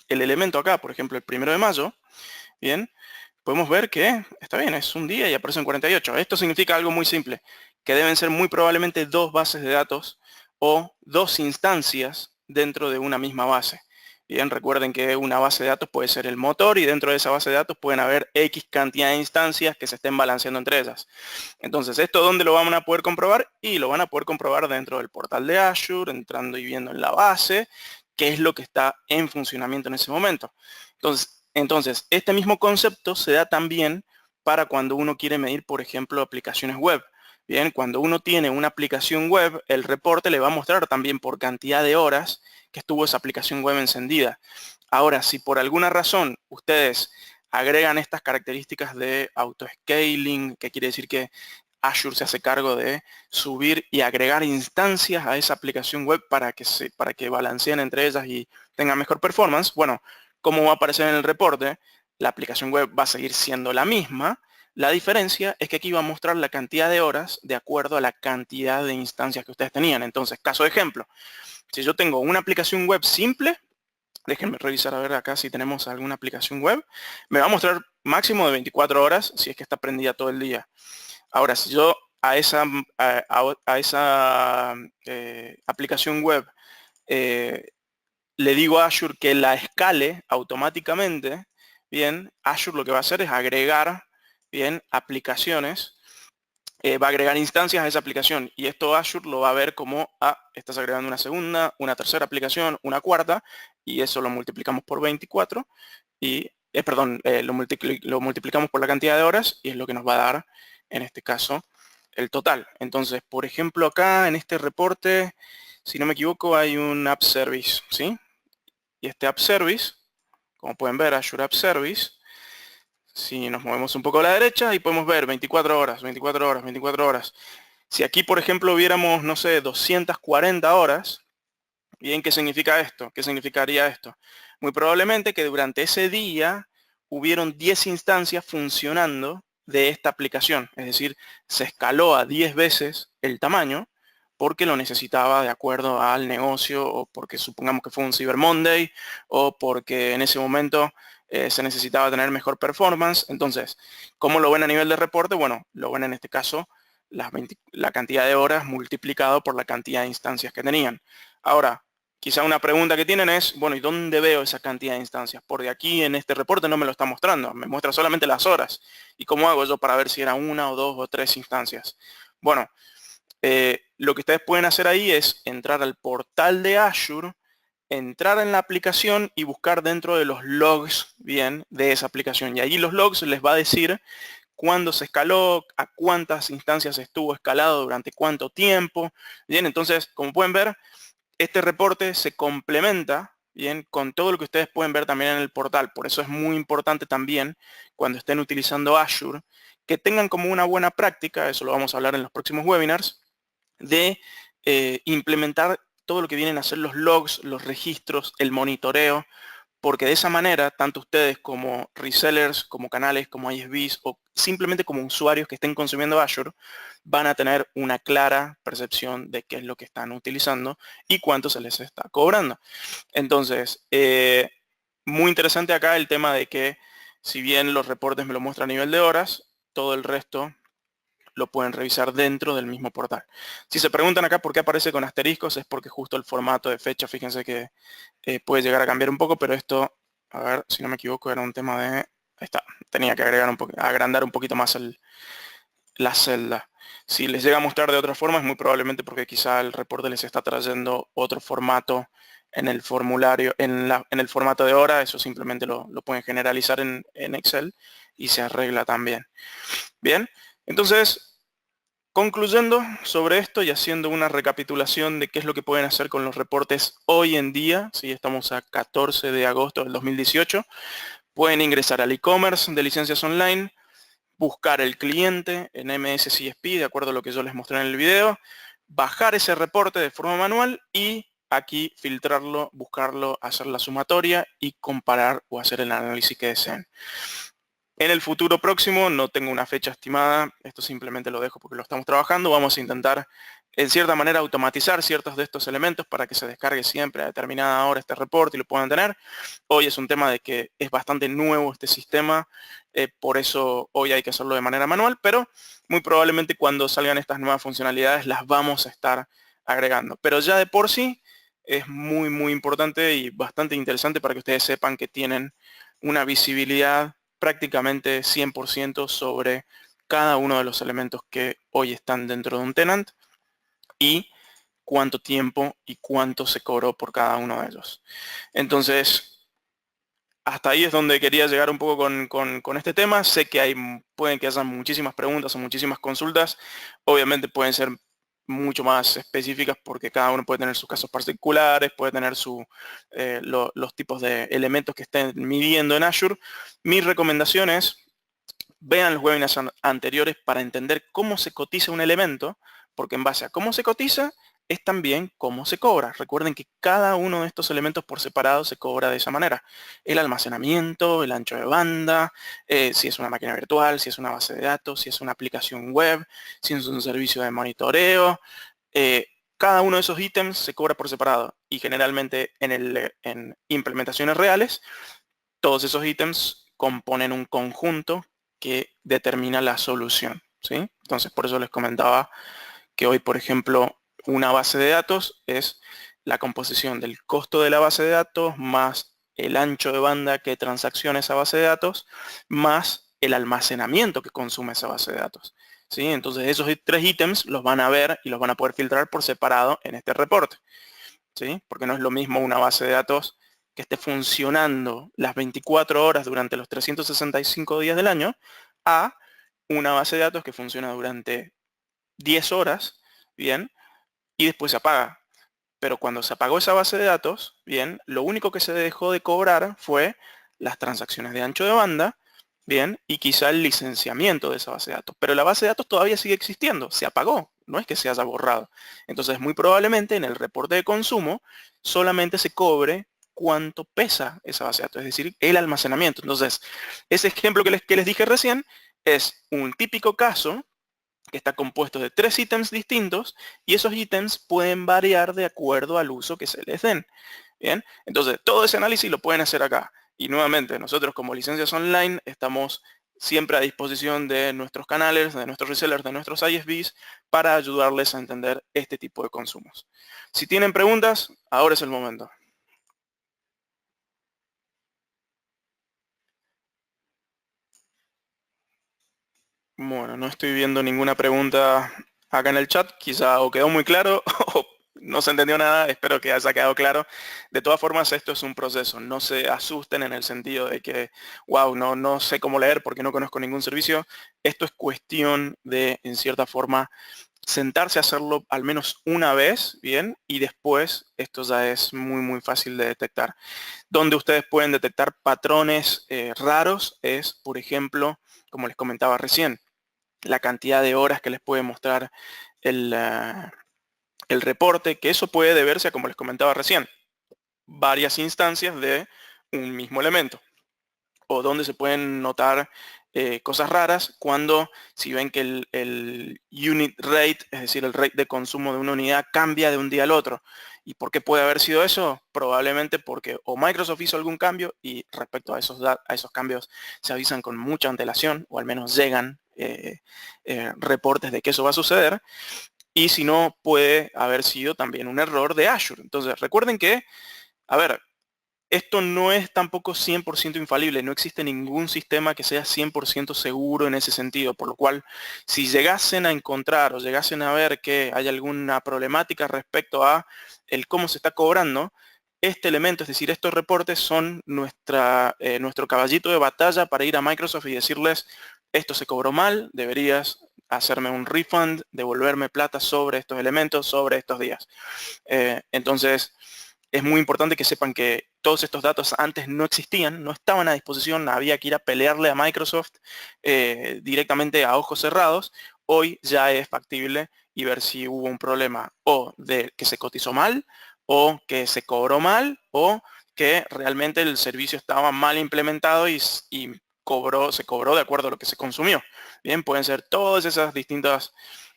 elemento acá, por ejemplo, el 1 de mayo, bien, podemos ver que está bien, es un día y aparecen 48. Esto significa algo muy simple, que deben ser muy probablemente dos bases de datos o dos instancias dentro de una misma base. Bien, recuerden que una base de datos puede ser el motor y dentro de esa base de datos pueden haber X cantidad de instancias que se estén balanceando entre ellas. Entonces, ¿esto dónde lo van a poder comprobar? Y lo van a poder comprobar dentro del portal de Azure, entrando y viendo en la base, qué es lo que está en funcionamiento en ese momento. Entonces, este mismo concepto se da también para cuando uno quiere medir, por ejemplo, aplicaciones web. Bien, cuando uno tiene una aplicación web, el reporte le va a mostrar también por cantidad de horas que estuvo esa aplicación web encendida. Ahora, si por alguna razón ustedes agregan estas características de auto-scaling, que quiere decir que Azure se hace cargo de subir y agregar instancias a esa aplicación web para que balanceen entre ellas y tengan mejor performance, bueno, como va a aparecer en el reporte, la aplicación web va a seguir siendo la misma. La diferencia es que aquí va a mostrar la cantidad de horas de acuerdo a la cantidad de instancias que ustedes tenían. Entonces, caso de ejemplo, si yo tengo una aplicación web simple, déjenme revisar a ver acá si tenemos alguna aplicación web, me va a mostrar máximo de 24 horas si es que está prendida todo el día. Ahora, si yo a esa aplicación web le digo a Azure que la escale automáticamente, bien, Azure lo que va a hacer es agregar, bien, aplicaciones, va a agregar instancias a esa aplicación y esto Azure lo va a ver como, estás agregando una segunda, una tercera aplicación, una cuarta y eso lo multiplicamos por 24 y, lo multiplicamos por la cantidad de horas y es lo que nos va a dar, en este caso, el total. Entonces, por ejemplo, acá en este reporte, si no me equivoco, hay un App Service, ¿sí? Y este App Service, como pueden ver, Azure App Service, si nos movemos un poco a la derecha, ahí podemos ver 24 horas, 24 horas, 24 horas. Si aquí, por ejemplo, viéramos, no sé, 240 horas, bien, ¿qué significa esto? ¿Qué significaría esto? Muy probablemente que durante ese día hubieron 10 instancias funcionando de esta aplicación. Es decir, se escaló a 10 veces el tamaño porque lo necesitaba de acuerdo al negocio o porque supongamos que fue un Cyber Monday o porque en ese momento se necesitaba tener mejor performance. Entonces, ¿cómo lo ven a nivel de reporte? Bueno, lo ven en este caso la cantidad de horas multiplicado por la cantidad de instancias que tenían. Ahora, quizá una pregunta que tienen es, bueno, ¿y dónde veo esa cantidad de instancias? Porque aquí en este reporte no me lo está mostrando, me muestra solamente las horas. ¿Y cómo hago yo para ver si era una o dos o tres instancias? Bueno, lo que ustedes pueden hacer ahí es entrar al portal de Azure, entrar en la aplicación y buscar dentro de los logs, bien, de esa aplicación. Y allí los logs les va a decir cuándo se escaló, a cuántas instancias estuvo escalado, durante cuánto tiempo. Bien, entonces, como pueden ver, este reporte se complementa, bien, con todo lo que ustedes pueden ver también en el portal. Por eso es muy importante también, cuando estén utilizando Azure, que tengan como una buena práctica, eso lo vamos a hablar en los próximos webinars, de implementar todo lo que vienen a ser los logs, los registros, el monitoreo, porque de esa manera, tanto ustedes como resellers, como canales, como ISVs o simplemente como usuarios que estén consumiendo Azure, van a tener una clara percepción de qué es lo que están utilizando y cuánto se les está cobrando. Entonces, muy interesante acá el tema de que si bien los reportes me lo muestran a nivel de horas, todo el resto lo pueden revisar dentro del mismo portal. Si se preguntan acá por qué aparece con asteriscos, es porque justo el formato de fecha, fíjense que puede llegar a cambiar un poco, pero esto, a ver, si no me equivoco, era un tema de... Ahí está, tenía que agregar agrandar un poquito más la celda. Si les llega a mostrar de otra forma, es muy probablemente porque quizá el reporte les está trayendo otro formato en el formulario, en el formato de hora. Eso simplemente lo pueden generalizar en Excel y se arregla también. Bien, entonces, concluyendo sobre esto y haciendo una recapitulación de qué es lo que pueden hacer con los reportes hoy en día, si estamos a 14 de agosto del 2018, pueden ingresar al e-commerce de licencias online, buscar el cliente en MS CSP, de acuerdo a lo que yo les mostré en el video, bajar ese reporte de forma manual y aquí filtrarlo, buscarlo, hacer la sumatoria y comparar o hacer el análisis que deseen. En el futuro próximo, no tengo una fecha estimada, esto simplemente lo dejo porque lo estamos trabajando, vamos a intentar en cierta manera automatizar ciertos de estos elementos para que se descargue siempre a determinada hora este reporte y lo puedan tener. Hoy es un tema de que es bastante nuevo este sistema, por eso hoy hay que hacerlo de manera manual, pero muy probablemente cuando salgan estas nuevas funcionalidades las vamos a estar agregando. Pero ya de por sí es muy importante y bastante interesante para que ustedes sepan que tienen una visibilidad prácticamente 100% sobre cada uno de los elementos que hoy están dentro de un tenant y cuánto tiempo y cuánto se cobró por cada uno de ellos. Entonces, hasta ahí es donde quería llegar un poco con este tema. Sé que pueden que haya muchísimas preguntas o muchísimas consultas. Obviamente pueden ser mucho más específicas porque cada uno puede tener sus casos particulares, puede tener los tipos de elementos que estén midiendo en Azure. Mi recomendación es, vean los webinars anteriores para entender cómo se cotiza un elemento, porque en base a cómo se cotiza es también cómo se cobra. Recuerden que cada uno de estos elementos por separado se cobra de esa manera. El almacenamiento, el ancho de banda, si es una máquina virtual, si es una base de datos, si es una aplicación web, si es un servicio de monitoreo. Cada uno de esos ítems se cobra por separado y generalmente en implementaciones reales, todos esos ítems componen un conjunto que determina la solución, ¿sí? Entonces, por eso les comentaba que hoy, por ejemplo, una base de datos es la composición del costo de la base de datos más el ancho de banda que transacciona esa base de datos más el almacenamiento que consume esa base de datos, ¿sí? Entonces, esos tres ítems los van a ver y los van a poder filtrar por separado en este reporte, ¿sí? Porque no es lo mismo una base de datos que esté funcionando las 24 horas durante los 365 días del año a una base de datos que funciona durante 10 horas, bien, y después se apaga. Pero cuando se apagó esa base de datos, bien, lo único que se dejó de cobrar fue las transacciones de ancho de banda, bien, y quizá el licenciamiento de esa base de datos. Pero la base de datos todavía sigue existiendo, se apagó, no es que se haya borrado. Entonces, muy probablemente en el reporte de consumo solamente se cobre cuánto pesa esa base de datos, es decir, el almacenamiento. Entonces, ese ejemplo que les dije recién es un típico caso que está compuesto de 3 ítems distintos y esos ítems pueden variar de acuerdo al uso que se les den. Bien, entonces todo ese análisis lo pueden hacer acá. Y nuevamente, nosotros como licencias online estamos siempre a disposición de nuestros canales, de nuestros resellers, de nuestros ISVs para ayudarles a entender este tipo de consumos. Si tienen preguntas, ahora es el momento. Bueno, no estoy viendo ninguna pregunta acá en el chat, quizá o quedó muy claro o no se entendió nada, espero que haya quedado claro. De todas formas, esto es un proceso, no se asusten en el sentido de que, wow, no sé cómo leer porque no conozco ningún servicio. Esto es cuestión de, en cierta forma, sentarse a hacerlo al menos una vez, bien, y después esto ya es muy fácil de detectar. Donde ustedes pueden detectar patrones raros es, por ejemplo, como les comentaba recién, la cantidad de horas que les puede mostrar el reporte, que eso puede deberse a, como les comentaba recién, varias instancias de un mismo elemento, o donde se pueden notar cosas raras cuando si ven que el unit rate, es decir, el rate de consumo de una unidad cambia de un día al otro. ¿Y por qué puede haber sido eso? Probablemente porque o Microsoft hizo algún cambio y respecto a esos cambios se avisan con mucha antelación, o al menos llegan reportes de que eso va a suceder. Y si no, puede haber sido también un error de Azure. Entonces, recuerden que, a ver, esto no es tampoco 100% infalible, no existe ningún sistema que sea 100% seguro en ese sentido, por lo cual si llegasen a encontrar o llegasen a ver que hay alguna problemática respecto a el cómo se está cobrando, este elemento, es decir, estos reportes son nuestro caballito de batalla para ir a Microsoft y decirles, esto se cobró mal, deberías hacerme un refund, devolverme plata sobre estos elementos, sobre estos días. Entonces, es muy importante que sepan que todos estos datos antes no existían, no estaban a disposición, había que ir a pelearle a Microsoft directamente a ojos cerrados. Hoy ya es factible y ver si hubo un problema o de que se cotizó mal, o que se cobró mal, o que realmente el servicio estaba mal implementado y se cobró de acuerdo a lo que se consumió. Bien, pueden ser todos esos distintos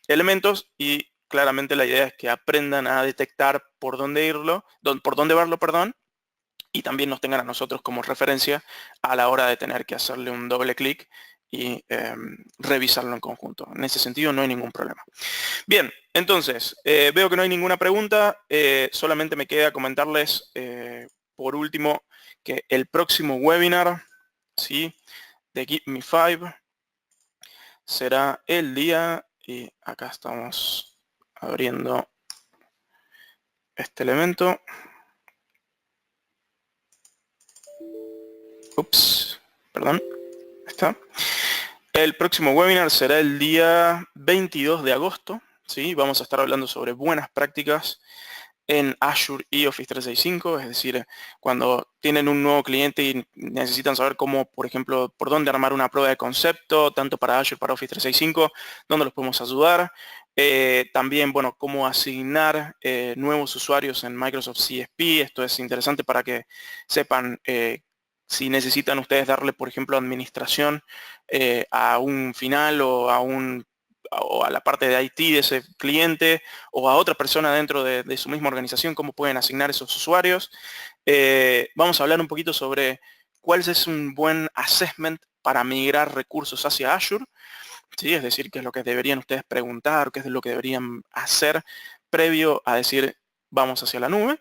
elementos y claramente la idea es que aprendan a detectar por dónde verlo, perdón, y también nos tengan a nosotros como referencia a la hora de tener que hacerle un doble clic y revisarlo en conjunto. En ese sentido no hay ningún problema. Bien, entonces, veo que no hay ninguna pregunta, solamente me queda comentarles por último que el próximo webinar, ¿sí?, de Give Me 5 será el día, y acá estamos abriendo este elemento. Ups, perdón, está. El próximo webinar será el día 22 de agosto, ¿sí? Vamos a estar hablando sobre buenas prácticas en Azure y Office 365, es decir, cuando tienen un nuevo cliente y necesitan saber cómo, por ejemplo, por dónde armar una prueba de concepto, tanto para Azure, para Office 365, dónde los podemos ayudar. También, bueno, cómo asignar nuevos usuarios en Microsoft CSP. Esto es interesante para que sepan si necesitan ustedes darle, por ejemplo, administración a un final o a la parte de IT de ese cliente o a otra persona dentro de su misma organización, cómo pueden asignar esos usuarios. Vamos a hablar un poquito sobre cuál es un buen assessment para migrar recursos hacia Azure, ¿sí? Es decir, qué es lo que deberían ustedes preguntar, qué es lo que deberían hacer previo a decir vamos hacia la nube,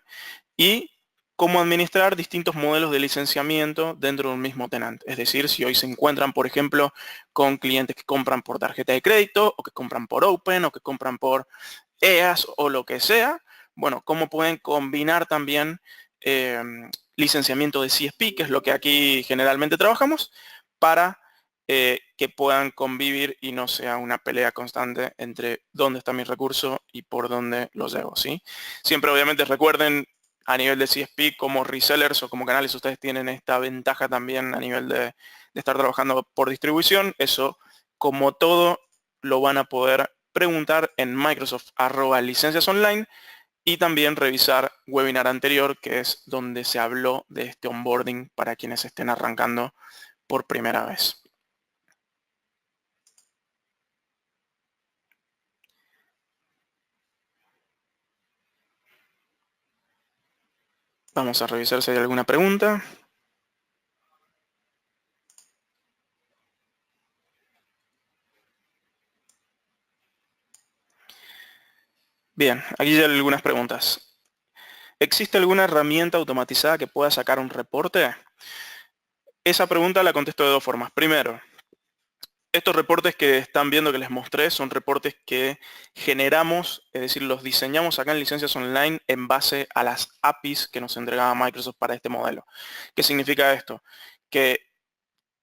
y cómo administrar distintos modelos de licenciamiento dentro de un mismo tenant. Es decir, si hoy se encuentran, por ejemplo, con clientes que compran por tarjeta de crédito, o que compran por Open, o que compran por EAS, o lo que sea, bueno, cómo pueden combinar también licenciamiento de CSP, que es lo que aquí generalmente trabajamos, para que puedan convivir y no sea una pelea constante entre dónde está mi recurso y por dónde lo llevo, ¿sí? Siempre, obviamente, recuerden, a nivel de CSP, como resellers o como canales, ustedes tienen esta ventaja también a nivel de estar trabajando por distribución. Eso, como todo, lo van a poder preguntar en Microsoft@licenciasonline y también revisar webinar anterior, que es donde se habló de este onboarding para quienes estén arrancando por primera vez. Vamos a revisar si hay alguna pregunta. Bien, aquí ya hay algunas preguntas. ¿Existe alguna herramienta automatizada que pueda sacar un reporte? Esa pregunta la contesto de dos formas. Primero, estos reportes que están viendo que les mostré son reportes que generamos, es decir, los diseñamos acá en Licencias Online en base a las APIs que nos entregaba Microsoft para este modelo. ¿Qué significa esto? Que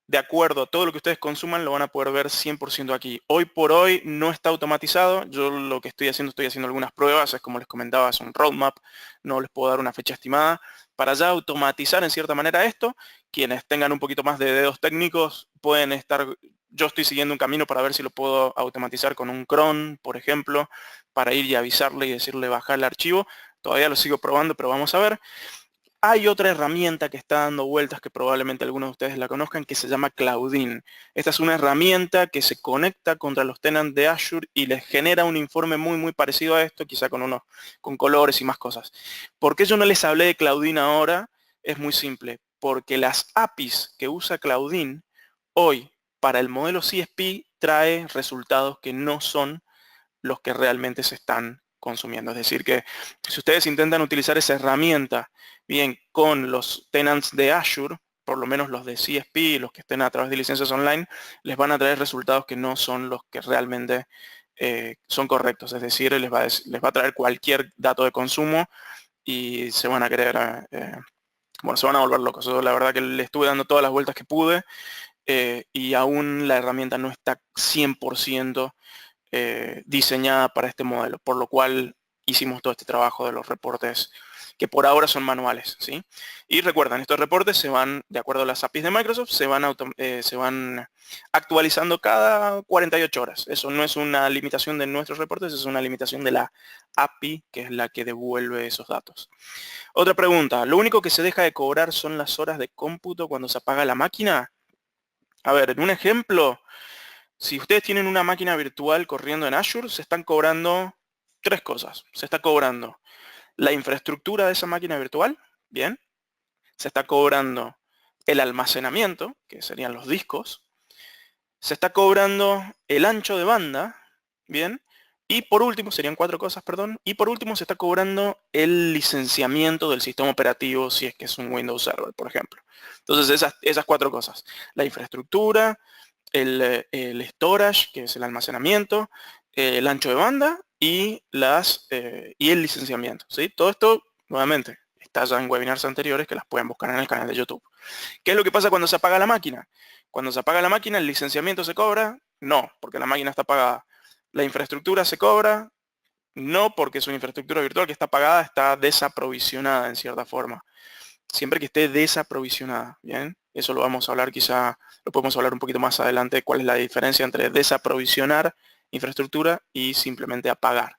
de acuerdo a todo lo que ustedes consuman, lo van a poder ver 100% aquí. Hoy por hoy no está automatizado. Yo lo que estoy haciendo algunas pruebas, es como les comentaba, es un roadmap, no les puedo dar una fecha estimada. Para ya automatizar en cierta manera esto, quienes tengan un poquito más de dedos técnicos pueden estar, yo estoy siguiendo un camino para ver si lo puedo automatizar con un cron, por ejemplo, para ir y avisarle y decirle bajar el archivo. Todavía lo sigo probando, pero vamos a ver. Hay otra herramienta que está dando vueltas que probablemente algunos de ustedes la conozcan, que se llama Cloudin. Esta es una herramienta que se conecta contra los tenants de Azure y les genera un informe muy parecido a esto, quizá con colores y más cosas. ¿Por qué yo no les hablé de Cloudin ahora? Es muy simple, porque las APIs que usa Cloudin hoy para el modelo CSP trae resultados que no son los que realmente se están consumiendo. Es decir, que si ustedes intentan utilizar esa herramienta bien con los tenants de Azure, por lo menos los de CSP, los que estén a través de licencias online, les van a traer resultados que no son los que realmente son correctos. Es decir, les va a traer cualquier dato de consumo y se van a querer, bueno, se van a volver locos. Yo la verdad que le estuve dando todas las vueltas que pude y aún la herramienta no está 100% diseñada para este modelo, por lo cual hicimos todo este trabajo de los reportes que por ahora son manuales, ¿sí? Y recuerden, estos reportes se van, de acuerdo a las APIs de Microsoft, se van actualizando cada 48 horas. Eso no es una limitación de nuestros reportes, es una limitación de la API, que es la que devuelve esos datos. Otra pregunta, ¿lo único que se deja de cobrar son las horas de cómputo cuando se apaga la máquina? A ver, en un ejemplo, si ustedes tienen una máquina virtual corriendo en Azure, se están cobrando tres cosas. Se está cobrando la infraestructura de esa máquina virtual, bien. Se está cobrando el almacenamiento, que serían los discos. Se está cobrando el ancho de banda, bien. Y por último, serían cuatro cosas, perdón. Y por último se está cobrando el licenciamiento del sistema operativo si es que es un Windows Server, por ejemplo. Entonces esas cuatro cosas. La infraestructura, el storage, que es el almacenamiento, el ancho de banda y el licenciamiento, ¿sí? Todo esto, nuevamente, está ya en webinars anteriores que las pueden buscar en el canal de YouTube. ¿Qué es lo que pasa cuando se apaga la máquina? Cuando se apaga la máquina, ¿el licenciamiento se cobra? No, porque la máquina está apagada. ¿La infraestructura se cobra? No, porque es una infraestructura virtual que está apagada, está desaprovisionada en cierta forma. Siempre que esté desaprovisionada, ¿bien? Eso lo vamos a hablar quizá, lo podemos hablar un poquito más adelante, cuál es la diferencia entre desaprovisionar infraestructura y simplemente apagar.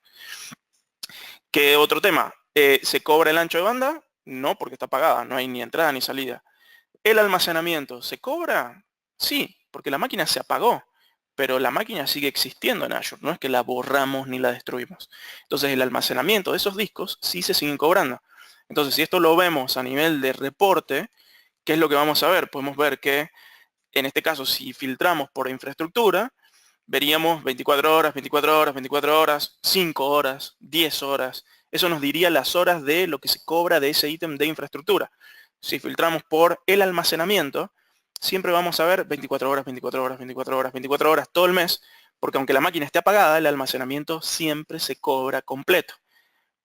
¿Qué otro tema? ¿Se cobra el ancho de banda? No, porque está apagada, no hay ni entrada ni salida. ¿El almacenamiento se cobra? Sí, porque la máquina se apagó, pero la máquina sigue existiendo en Azure, no es que la borramos ni la destruimos. Entonces el almacenamiento de esos discos sí se siguen cobrando. Entonces si esto lo vemos a nivel de reporte, ¿qué es lo que vamos a ver? Podemos ver que en este caso si filtramos por infraestructura, veríamos 24 horas, 24 horas, 24 horas, 5 horas, 10 horas. Eso nos diría las horas de lo que se cobra de ese ítem de infraestructura. Si filtramos por el almacenamiento, siempre vamos a ver 24 horas, 24 horas, 24 horas, 24 horas todo el mes, porque aunque la máquina esté apagada, el almacenamiento siempre se cobra completo.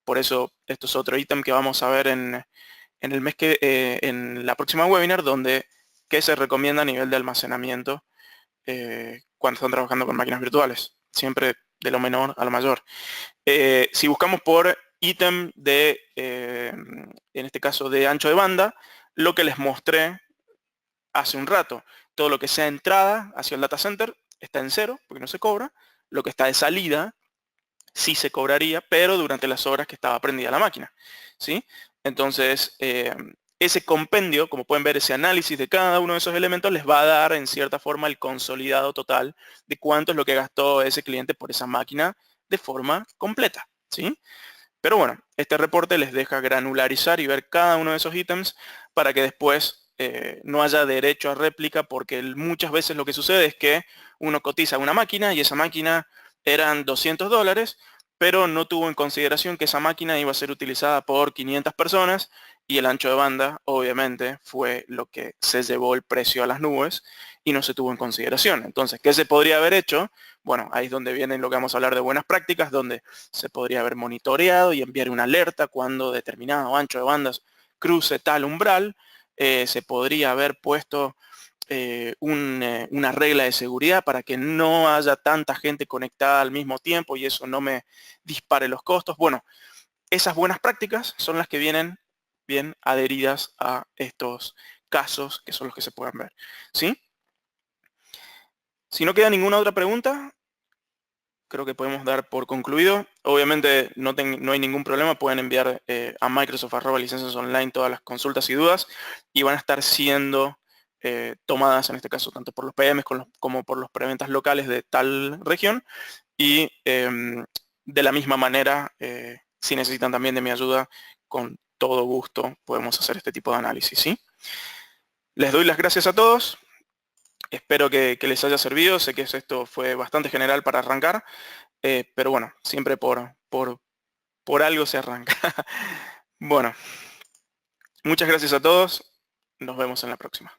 Por eso, esto es otro ítem que vamos a ver en el mes en la próxima webinar, donde qué se recomienda a nivel de almacenamiento cuando están trabajando con máquinas virtuales, siempre de lo menor a lo mayor. Si buscamos por ítem de, en este caso de ancho de banda, lo que les mostré hace un rato, todo lo que sea entrada hacia el data center está en cero, porque no se cobra, lo que está de salida sí se cobraría, pero durante las horas que estaba prendida la máquina, ¿sí? Entonces, ese compendio, como pueden ver, ese análisis de cada uno de esos elementos les va a dar en cierta forma el consolidado total de cuánto es lo que gastó ese cliente por esa máquina de forma completa, ¿sí? Pero bueno, este reporte les deja granularizar y ver cada uno de esos ítems para que después no haya derecho a réplica, porque muchas veces lo que sucede es que uno cotiza una máquina y esa máquina eran $200, pero no tuvo en consideración que esa máquina iba a ser utilizada por 500 personas y el ancho de banda, obviamente, fue lo que se llevó el precio a las nubes y no se tuvo en consideración. Entonces, ¿qué se podría haber hecho? Bueno, ahí es donde viene lo que vamos a hablar de buenas prácticas, donde se podría haber monitoreado y enviar una alerta cuando determinado ancho de bandas cruce tal umbral. Se podría haber puesto una regla de seguridad para que no haya tanta gente conectada al mismo tiempo y eso no me dispare los costos. Bueno, esas buenas prácticas son las que vienen bien adheridas a estos casos que son los que se pueden ver, ¿sí? Si no queda ninguna otra pregunta, creo que podemos dar por concluido. Obviamente no hay ningún problema, pueden enviar a Microsoft@licenciasonline todas las consultas y dudas y van a estar siendo tomadas en este caso tanto por los PMs como por los preventas locales de tal región y de la misma manera, si necesitan también de mi ayuda, con todo gusto podemos hacer este tipo de análisis, ¿sí? Les doy las gracias a todos. Espero que les haya servido. Sé que esto fue bastante general para arrancar, pero bueno, siempre por algo se arranca. Bueno, muchas gracias a todos. Nos vemos en la próxima.